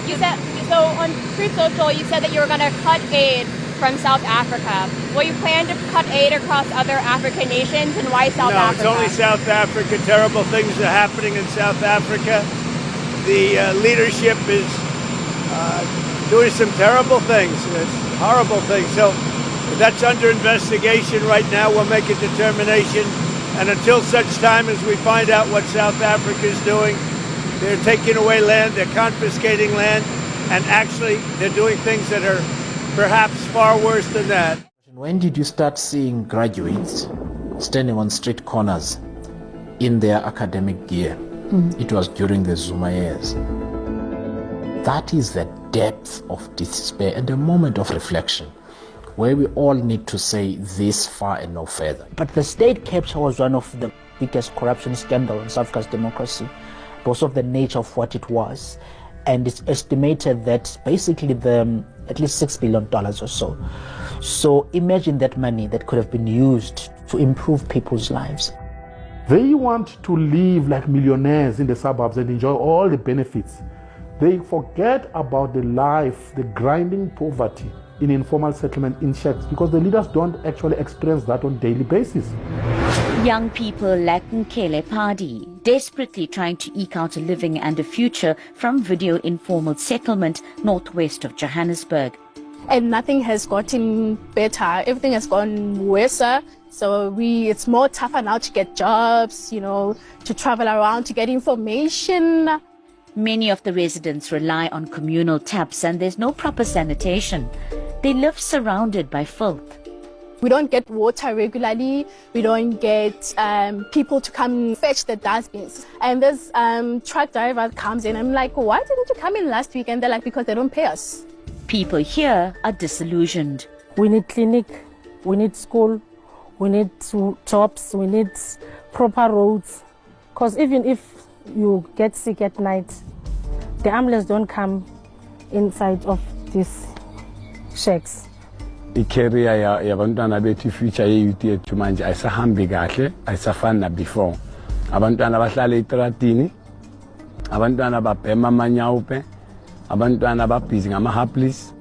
You said, so on Truth Social, you said that you were going to cut aid from South Africa. Will you plan to cut aid across other African nations, and why South Africa? No, it's only South Africa. Terrible things are happening in South Africa. The leadership is doing some terrible things, horrible things. So that's under investigation right now. We'll make a determination. And until such time as we find out what South Africa is doing, they're taking away land, they're confiscating land, and actually they're doing things that are perhaps far worse than that. When did you start seeing graduates standing on street corners in their academic gear? It was during the Zuma years. That is the depth of despair and a moment of reflection where we all need to say this far and no further. But the state capture was one of the biggest corruption scandals in South Africa's democracy because of the nature of what it was. And it's estimated that basically at least $6 billion or so. So imagine that money that could have been used to improve people's lives. They want to live like millionaires in the suburbs and enjoy all the benefits. They forget about the life, the grinding poverty in informal settlement in shacks, because the leaders don't actually experience that on a daily basis. Young people like Nkele Padi, desperately trying to eke out a living and a future from Video Informal Settlement northwest of Johannesburg. And nothing has gotten better. Everything has gone worse. So it's more tougher now to get jobs, to travel around, to get information. Many of the residents rely on communal taps and there's no proper sanitation. They live surrounded by filth. We don't get water regularly. We don't get people to come fetch the dustbins. And this truck driver comes in. I'm like, why didn't you come in last week? And they're like, because they don't pay us. People here are disillusioned. We need clinic, we need school, we need jobs, we need proper roads. Because even if you get sick at night, the ambulance don't come inside of these shacks. I-career yabantwana bethu future ye-youth yethu manje ayisahambi kahle, ayisafani na before. Abantwana bahlala etratini, abantwana babhema amanyawupe, abantwana babhizi ngama-hapless.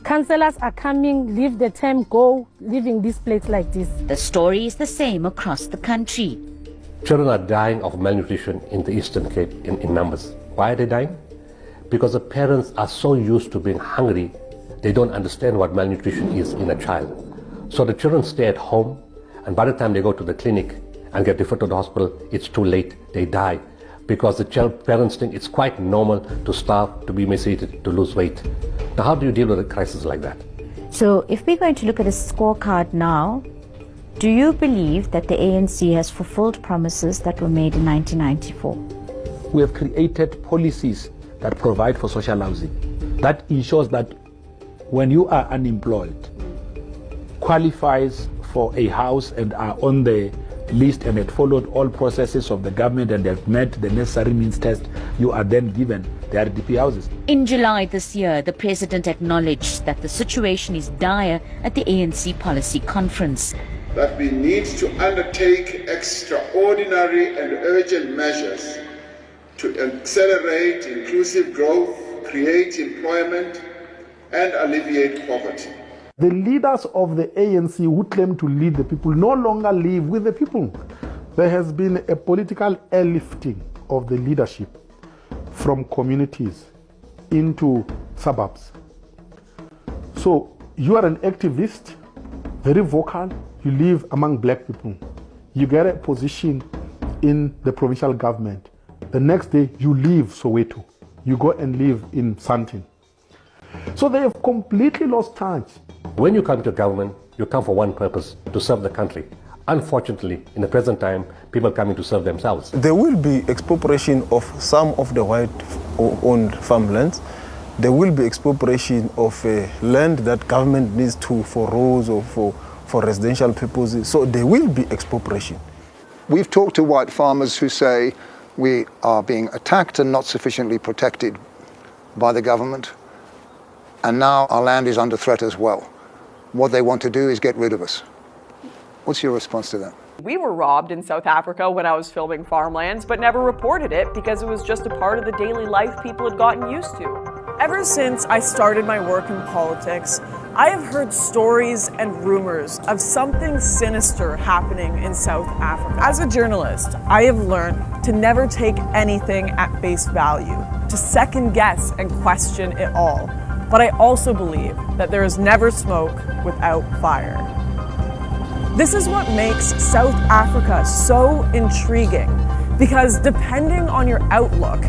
Councillors are coming, leave the term, go, leaving this place like this. The story is the same across the country. Children are dying of malnutrition in the Eastern Cape in numbers. Why are they dying? Because the parents are so used to being hungry, they don't understand what malnutrition is in a child. So the children stay at home, and by the time they go to the clinic and get referred to the hospital, it's too late, they die. Because the parents think it's quite normal to starve, to be emaciated, to lose weight. Now how do you deal with a crisis like that? So if we're going to look at a scorecard now, do you believe that the ANC has fulfilled promises that were made in 1994? We have created policies that provide for social housing. That ensures that when you are unemployed, qualifies for a house and are on the list and have followed all processes of the government and have met the necessary means test, you are then given the RDP houses. In July this year, the president acknowledged that the situation is dire at the ANC policy conference. That we need to undertake extraordinary and urgent measures to accelerate inclusive growth, create employment, and alleviate poverty. The leaders of the ANC who claim to lead the people no longer live with the people. There has been a political airlifting of the leadership from communities into suburbs. So you are an activist, very vocal, you live among black people. You get a position in the provincial government. The next day you leave Soweto. You go and live in Sandton. So they have completely lost touch. When you come to government, you come for one purpose, to serve the country. Unfortunately, in the present time, people are coming to serve themselves. There will be expropriation of some of the white-owned farmlands. There will be expropriation of land that government needs to for roads or for residential purposes. So there will be expropriation. We've talked to white farmers who say we are being attacked and not sufficiently protected by the government. And now our land is under threat as well. What they want to do is get rid of us. What's your response to that? We were robbed in South Africa when I was filming Farmlands, but never reported it because it was just a part of the daily life people had gotten used to. Ever since I started my work in politics, I have heard stories and rumors of something sinister happening in South Africa. As a journalist, I have learned to never take anything at face value, to second guess and question it all. But I also believe that there is never smoke without fire. This is what makes South Africa so intriguing, because depending on your outlook,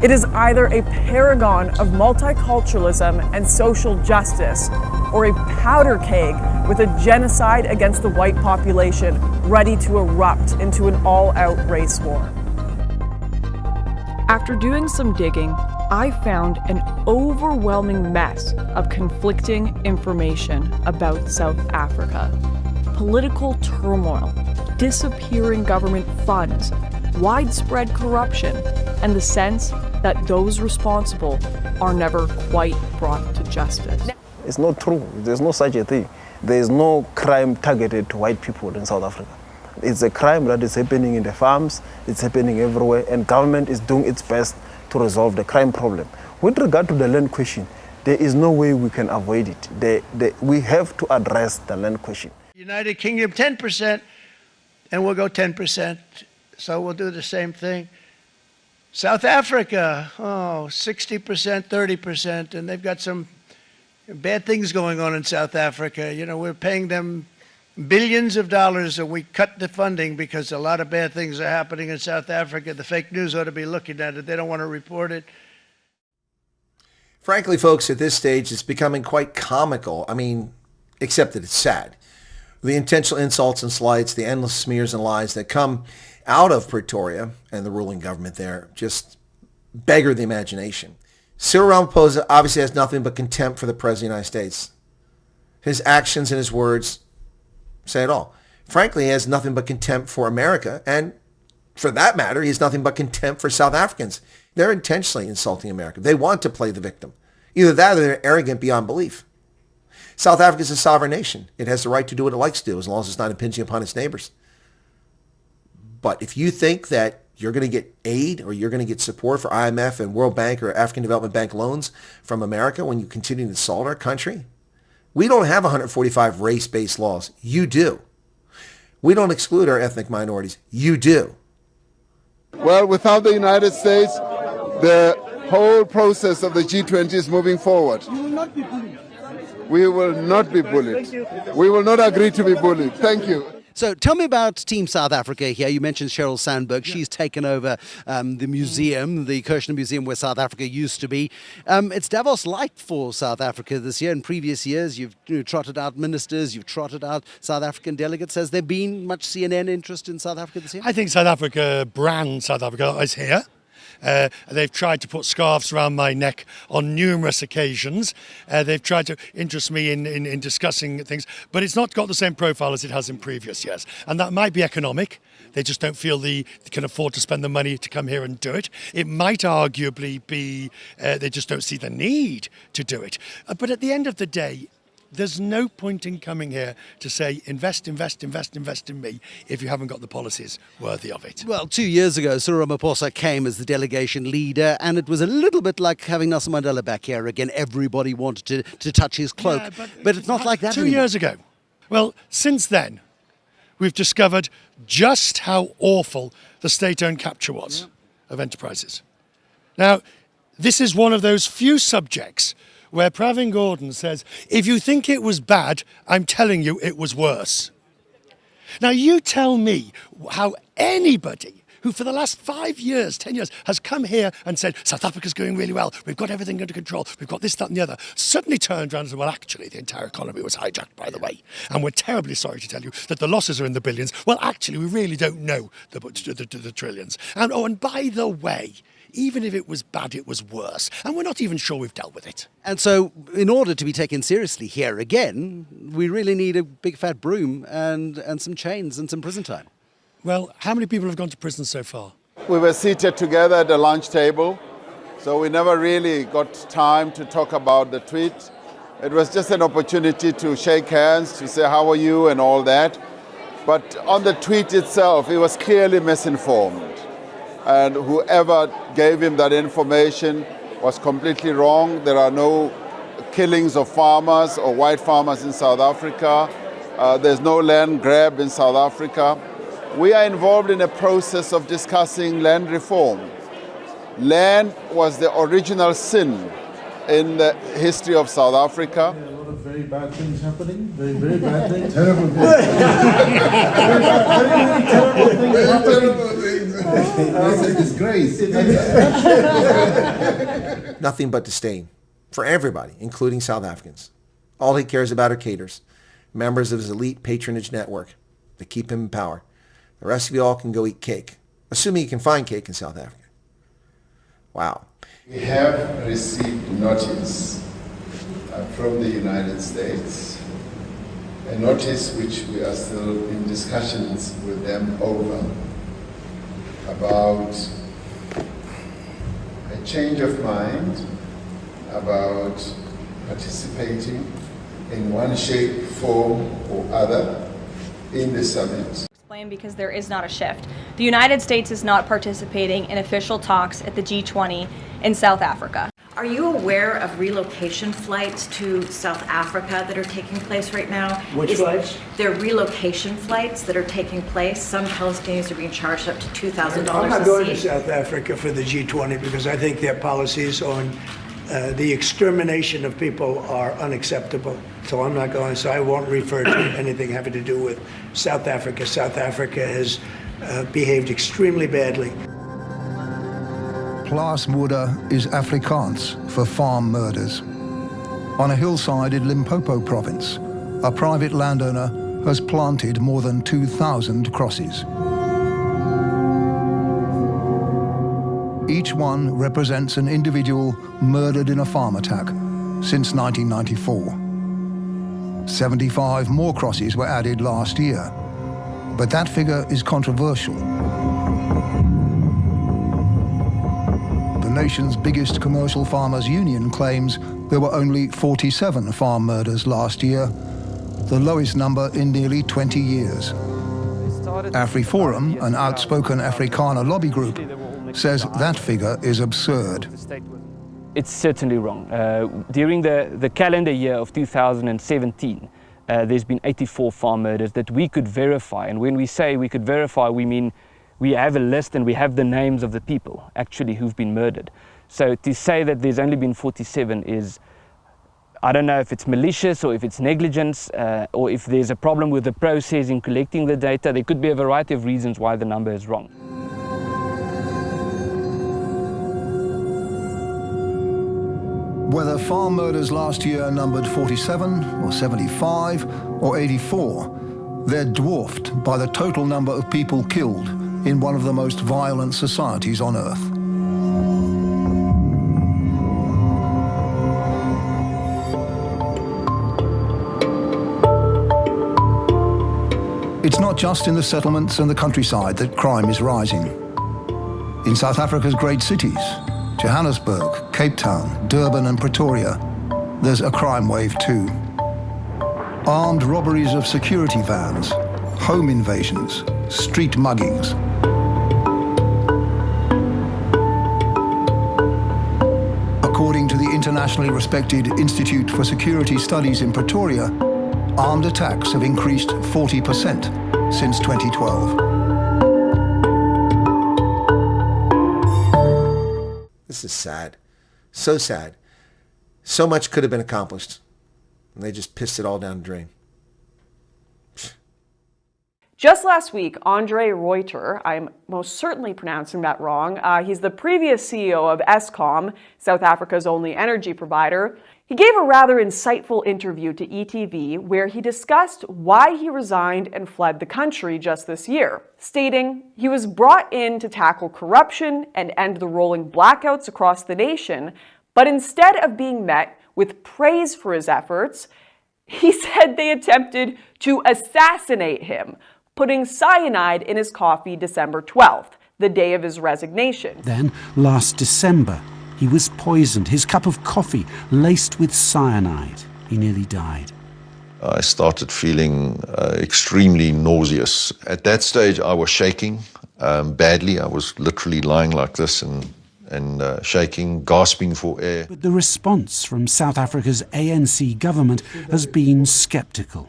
it is either a paragon of multiculturalism and social justice, or a powder keg with a genocide against the white population ready to erupt into an all-out race war. After doing some digging, I found an overwhelming mess of conflicting information about South Africa. Political turmoil, disappearing government funds, widespread corruption, and the sense that those responsible are never quite brought to justice. It's not true. There's no such a thing. There is no crime targeted to white people in South Africa. It's a crime that is happening in the farms, it's happening everywhere, and government is doing its best to resolve the crime problem. With regard to the land question, there is no way we can avoid it. We have to address the land question. United Kingdom 10%, and we'll go 10%, so we'll do the same thing. South Africa, 60%, 30%, and they've got some bad things going on in South Africa. You know, we're paying them billions of dollars, and we cut the funding because a lot of bad things are happening in South Africa. The fake news ought to be looking at it. They don't want to report it. Frankly, folks, at this stage, it's becoming quite comical. I mean, except that it's sad. The intentional insults and slights, the endless smears and lies that come out of Pretoria and the ruling government there just beggar the imagination. Cyril Ramaphosa obviously has nothing but contempt for the President of the United States. His actions and his words say it all. Frankly, he has nothing but contempt for America, and for that matter, he has nothing but contempt for South Africans. They're intentionally insulting America. They want to play the victim. Either that or they're arrogant beyond belief. South Africa is a sovereign nation. It has the right to do what it likes to do as long as it's not impinging upon its neighbors. But if you think that you're going to get aid or you're going to get support for IMF and World Bank or African Development Bank loans from America when you continue to insult our country, we don't have 145 race-based laws. You do. We don't exclude our ethnic minorities. You do. Well, without the United States, the whole process of the G20 is moving forward. You will not be bullied. We will not be bullied. We will not agree to be bullied. Thank you. So tell me about Team South Africa here. You mentioned Sheryl Sandberg. She's taken over the museum, the Kirchner Museum where South Africa used to be. It's Davos light for South Africa this year. In previous years, you've trotted out ministers, you've trotted out South African delegates. Has there been much CNN interest in South Africa this year? I think South Africa is here. They've tried to put scarves around my neck on numerous occasions. They've tried to interest me in discussing things, but it's not got the same profile as it has in previous years. And that might be economic. They just don't feel they can afford to spend the money to come here and do it. It might arguably be they just don't see the need to do it. But at the end of the day, there's no point in coming here to say, invest in me, if you haven't got the policies worthy of it. Well, 2 years ago, Cyril Ramaphosa came as the delegation leader, and it was a little bit like having Nelson Mandela back here again. Everybody wanted to touch his cloak. Yeah, but it's not like that 2 years ago. Well, since then, we've discovered just how awful the state-owned capture was of enterprises. Now, this is one of those few subjects where Pravin Gordhan says, if you think it was bad, I'm telling you it was worse. Now you tell me how anybody who for the last 5 years, 10 years, has come here and said, South Africa's going really well, we've got everything under control, we've got this, that and the other, suddenly turned around and said, well, actually, the entire economy was hijacked, by the way. And we're terribly sorry to tell you that the losses are in the billions. Well, actually, we really don't know the trillions. And by the way, even if it was bad, it was worse. And we're not even sure we've dealt with it. And so in order to be taken seriously here again, we really need a big fat broom and some chains and some prison time. Well, how many people have gone to prison so far? We were seated together at the lunch table, so we never really got time to talk about the tweet. It was just an opportunity to shake hands, to say how are you and all that. But on the tweet itself, he was clearly misinformed. And whoever gave him that information was completely wrong. There are no killings of farmers or white farmers in South Africa. There's no land grab in South Africa. We are involved in a process of discussing land reform. Land was the original sin in the history of South Africa. A lot of very bad things happening, very bad things. Terrible things. Terrible things. It's a disgrace. Nothing but disdain for everybody, including South Africans. All he cares about are cadres, members of his elite patronage network that keep him in power. The rest of you all can go eat cake, assuming you can find cake in South Africa. Wow. We have received notice from the United States, a notice which we are still in discussions with them over, about a change of mind about participating in one shape, form or other in the summit. Because there is not a shift. The United States is not participating in official talks at the G20 in South Africa. Are you aware of relocation flights to South Africa that are taking place right now? Which flights? There are relocation flights that are taking place. Some Palestinians are being charged up to $2,000 I'm not a going to seat. South Africa for the G20 because I think their policies on the extermination of people are unacceptable. So I'm not going, so I won't refer to anything having to do with South Africa. South Africa has behaved extremely badly. Plaasmoeder is Afrikaans for farm murders. On a hillside in Limpopo province, a private landowner has planted more than 2,000 crosses. Each one represents an individual murdered in a farm attack since 1994. 75 more crosses were added last year, but that figure is controversial. The nation's biggest commercial farmers' union claims there were only 47 farm murders last year, the lowest number in nearly 20 years. AfriForum, an outspoken Afrikaner lobby group, says that figure is absurd. It's certainly wrong. During the calendar year of 2017, there's been 84 farm murders that we could verify. And when we say we could verify, we mean we have a list and we have the names of the people actually who've been murdered. So to say that there's only been 47 is, I don't know if it's malicious or if it's negligence or if there's a problem with the process in collecting the data. There could be a variety of reasons why the number is wrong. Whether farm murders last year numbered 47 or 75 or 84, they're dwarfed by the total number of people killed in one of the most violent societies on earth. It's not just in the settlements and the countryside that crime is rising. In South Africa's great cities, Johannesburg, Cape Town, Durban and Pretoria, there's a crime wave too. Armed robberies of security vans, home invasions, street muggings. According to the internationally respected Institute for Security Studies in Pretoria, armed attacks have increased 40% since 2012. This is sad. So sad. So much could have been accomplished. And they just pissed it all down the drain. Just last week, Andre Reuter, I'm most certainly pronouncing that wrong, he's the previous CEO of Eskom, South Africa's only energy provider. He gave a rather insightful interview to ETV where he discussed why he resigned and fled the country just this year, stating he was brought in to tackle corruption and end the rolling blackouts across the nation, but instead of being met with praise for his efforts, he said they attempted to assassinate him, putting cyanide in his coffee December 12th, the day of his resignation. Then, last December, he was poisoned, his cup of coffee laced with cyanide. He nearly died. I started feeling extremely nauseous. At that stage, I was shaking badly. I was literally lying like this and shaking, gasping for air. But the response from South Africa's ANC government has been sceptical.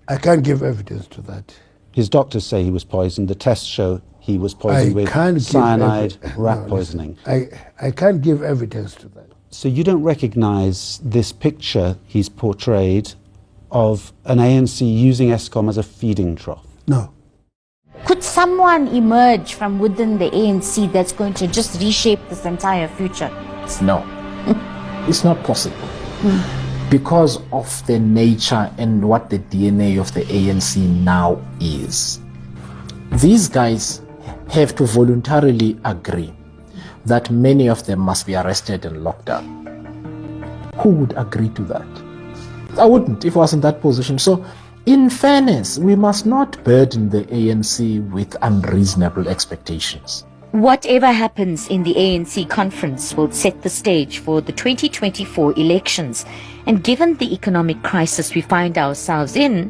I can't give evidence to that. His doctors say he was poisoned. The tests show he was poisoned with cyanide, rat poisoning. I can't give evidence to that. So you don't recognise this picture he's portrayed of an ANC using Eskom as a feeding trough? No. Could someone emerge from within the ANC that's going to just reshape this entire future? No, it's not possible. Because of the nature and what the DNA of the ANC now is. These guys have to voluntarily agree that many of them must be arrested and locked up. Who would agree to that? I wouldn't if I was in that position. So, in fairness, we must not burden the ANC with unreasonable expectations. Whatever happens in the ANC conference will set the stage for the 2024 elections. And given the economic crisis we find ourselves in,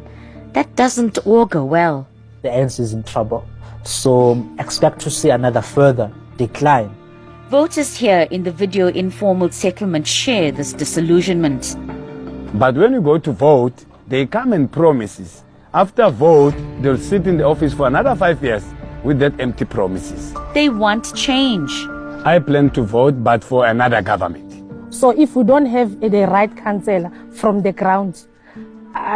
that doesn't augur well. The ANC is in trouble, so expect to see another further decline. Voters here in the video informal settlement share this disillusionment. But when you go to vote, they come and promises. After vote, they'll sit in the office for another 5 years with that empty promises. They want change. I plan to vote, but for another government. So if we don't have the right councillor from the ground,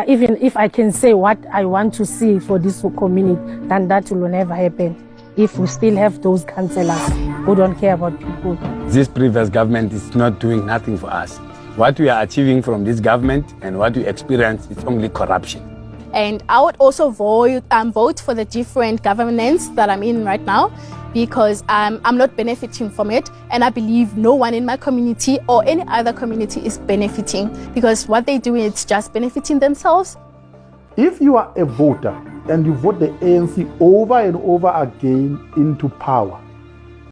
even if I can say what I want to see for this community, then that will never happen. If we still have those councillors who don't care about people. This previous government is not doing nothing for us. What we are achieving from this government and what we experience is only corruption. And I would also vote for the different governments that I'm in right now, because I'm not benefiting from it, and I believe no one in my community or any other community is benefiting, because what they do is just benefiting themselves. If you are a voter and you vote the ANC over and over again into power,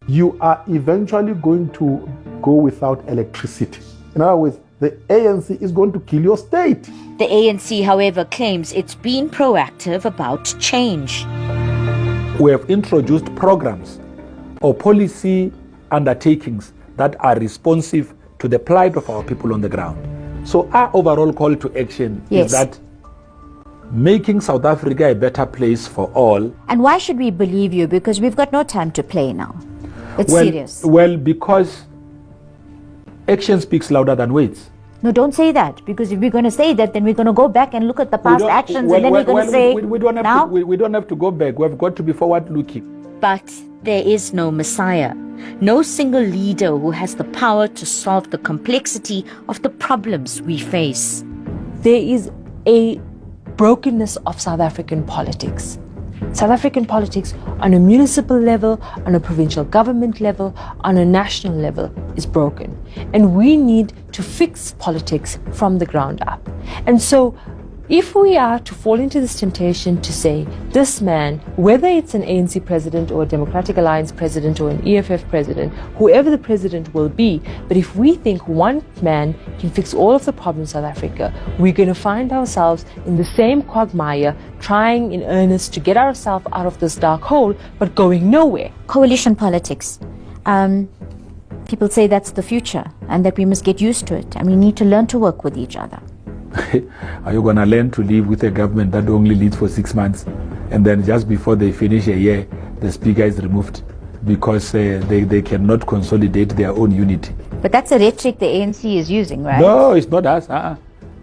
you are eventually going to go without electricity. In other words, the ANC is going to kill your state. The ANC, however, claims it's been proactive about change. We have introduced programs or policy undertakings that are responsive to the plight of our people on the ground. So our overall call to action is that making South Africa a better place for all. And why should we believe you? Because we've got no time to play now. It's serious. Well, because action speaks louder than words. No, don't say that, because if we're going to say that, then we're going to go back and look at the past actions, and then we're going to say, we don't have to go back. We've got to be forward-looking. But there is no Messiah, no single leader who has the power to solve the complexity of the problems we face. There is a brokenness of South African politics. South African politics on a municipal level, on a provincial government level, on a national level is broken. And we need to fix politics from the ground up. And so if we are to fall into this temptation to say, this man, whether it's an ANC president or a Democratic Alliance president or an EFF president, whoever the president will be, but if we think one man can fix all of the problems in South Africa, we're going to find ourselves in the same quagmire, trying in earnest to get ourselves out of this dark hole, but going nowhere. Coalition politics. People say that's the future and that we must get used to it, and we need to learn to work with each other. Are you going to learn to live with a government that only leads for 6 months, and then just before they finish a year, the speaker is removed because they cannot consolidate their own unity? But that's a rhetoric the ANC is using, right? No, it's not us.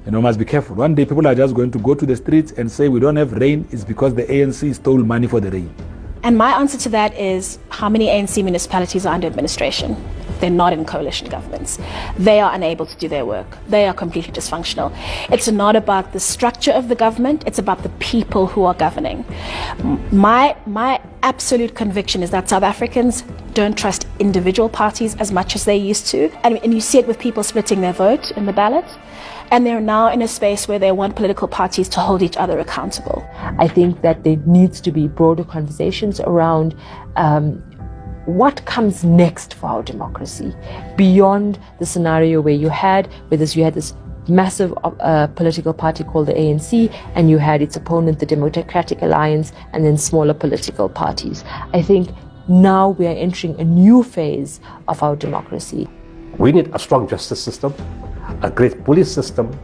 Must be careful. One day people are just going to go to the streets and say we don't have rain. It's because the ANC stole money for the rain. And my answer to that is, how many ANC municipalities are under administration? They're not in coalition governments. They are unable to do their work. They are completely dysfunctional. It's not about the structure of the government, it's about the people who are governing. My absolute conviction is that South Africans don't trust individual parties as much as they used to. And you see it with people splitting their vote in the ballot. And they're now in a space where they want political parties to hold each other accountable. I think that there needs to be broader conversations around what comes next for our democracy, beyond the scenario where you had this massive political party called the ANC, and you had its opponent, the Democratic Alliance, and then smaller political parties. I think now we are entering a new phase of our democracy. We need a strong justice system, a great police system.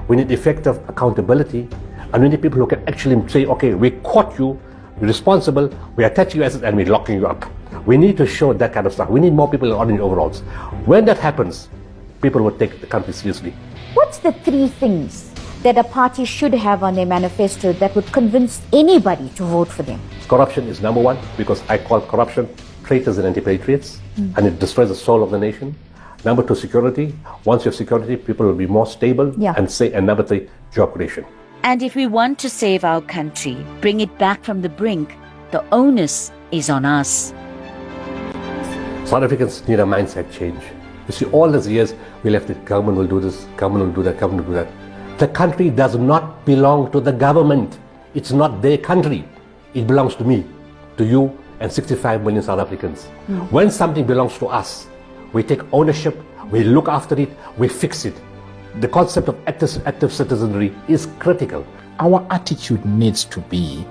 We need effective accountability, and we need people who can actually say, okay, we caught you, you're responsible, we attach you as and we're locking you up. We need to show that kind of stuff. We need more people in orange overalls. When that happens, people will take the country seriously. What's the 3 things that a party should have on their manifesto that would convince anybody to vote for them? Corruption is number 1, because I call corruption traitors and anti-patriots, and it destroys the soul of the nation. Number 2, security. Once you have security, people will be more stable and say. And number 3, job creation. And if we want to save our country, bring it back from the brink, the onus is on us. South Africans need a mindset change. You see, all these years we left it, government will do this, government will do that, government will do that. The country does not belong to the government. It's not their country. It belongs to me, to you, and 65 million South Africans. When something belongs to us, we take ownership, we look after it, we fix it. The concept of active citizenry is critical. Our attitude needs to be,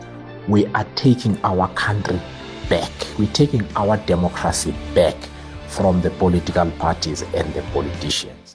we are taking our country back. We're taking our democracy back from the political parties and the politicians.